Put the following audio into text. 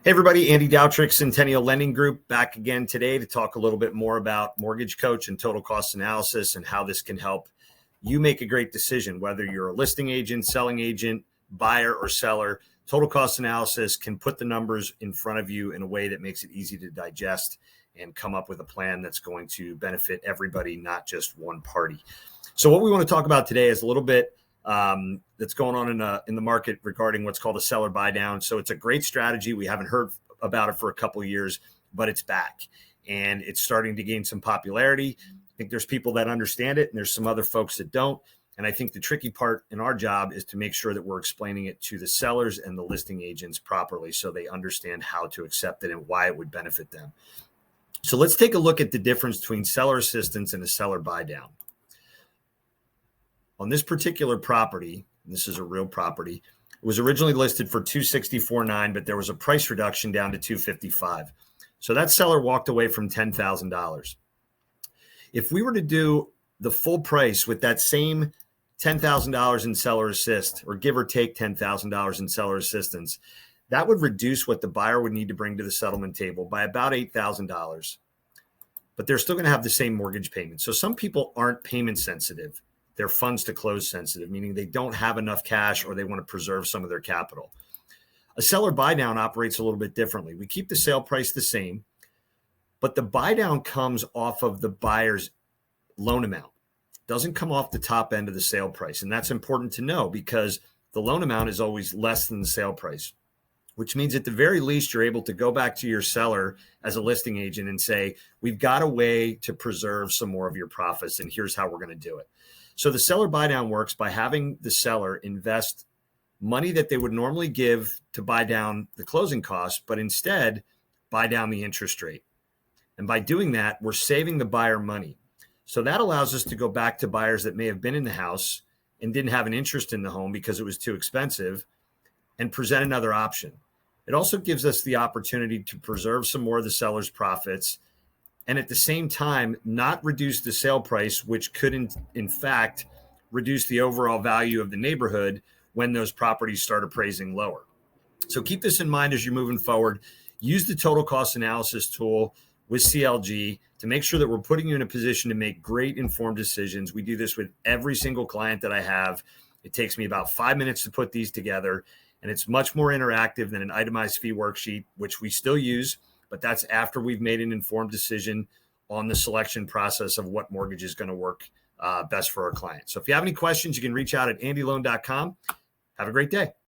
Hey everybody, Andy Dowtrick, Centennial Lending Group, back again today to talk a little bit more about Mortgage Coach and total cost analysis and how this can help you make a great decision, whether you're a listing agent, selling agent, buyer, or seller. Total cost analysis can put the numbers in front of you in a way that makes it easy to digest and come up with a plan that's going to benefit everybody, not just one party. So what we want to talk about today is a little bit that's going on in the market regarding what's called a seller buy down. So it's a great strategy. We haven't heard about it for a couple of years, but it's back and it's starting to gain some popularity. I think there's people that understand it and there's some other folks that don't. And I think the tricky part in our job is to make sure that we're explaining it to the sellers and the listing agents properly so they understand how to accept it and why it would benefit them. So let's take a look at the difference between seller assistance and a seller buy down. On this particular property, this is a real property, it was originally listed for $264,900, but there was a price reduction down to $255,000. So that seller walked away from $10,000. If we were to do the full price with that same $10,000 in seller assist, or give or take $10,000 in seller assistance, that would reduce what the buyer would need to bring to the settlement table by about $8,000. But they're still going to have the same mortgage payment. So some people aren't payment sensitive. They're funds to close sensitive, meaning they don't have enough cash or they want to preserve some of their capital. A seller buy down operates a little bit differently. We keep the sale price the same, but the buy down comes off of the buyer's loan amount. It doesn't come off the top end of the sale price. And that's important to know because the loan amount is always less than the sale price, which means at the very least, you're able to go back to your seller as a listing agent and say, we've got a way to preserve some more of your profits, and here's how we're going to do it. So the seller buy down works by having the seller invest money that they would normally give to buy down the closing costs, but instead buy down the interest rate. And by doing that, we're saving the buyer money. So that allows us to go back to buyers that may have been in the house and didn't have an interest in the home because it was too expensive and present another option. It also gives us the opportunity to preserve some more of the seller's profits and at the same time, not reduce the sale price, which could in fact reduce the overall value of the neighborhood when those properties start appraising lower. So keep this in mind as you're moving forward. Use the total cost analysis tool with CLG to make sure that we're putting you in a position to make great informed decisions. We do this with every single client that I have. It takes me about 5 minutes to put these together, and it's much more interactive than an itemized fee worksheet, which we still use. But that's after we've made an informed decision on the selection process of what mortgage is going to work best for our client. So if you have any questions, you can reach out at andyloan.com. Have a great day.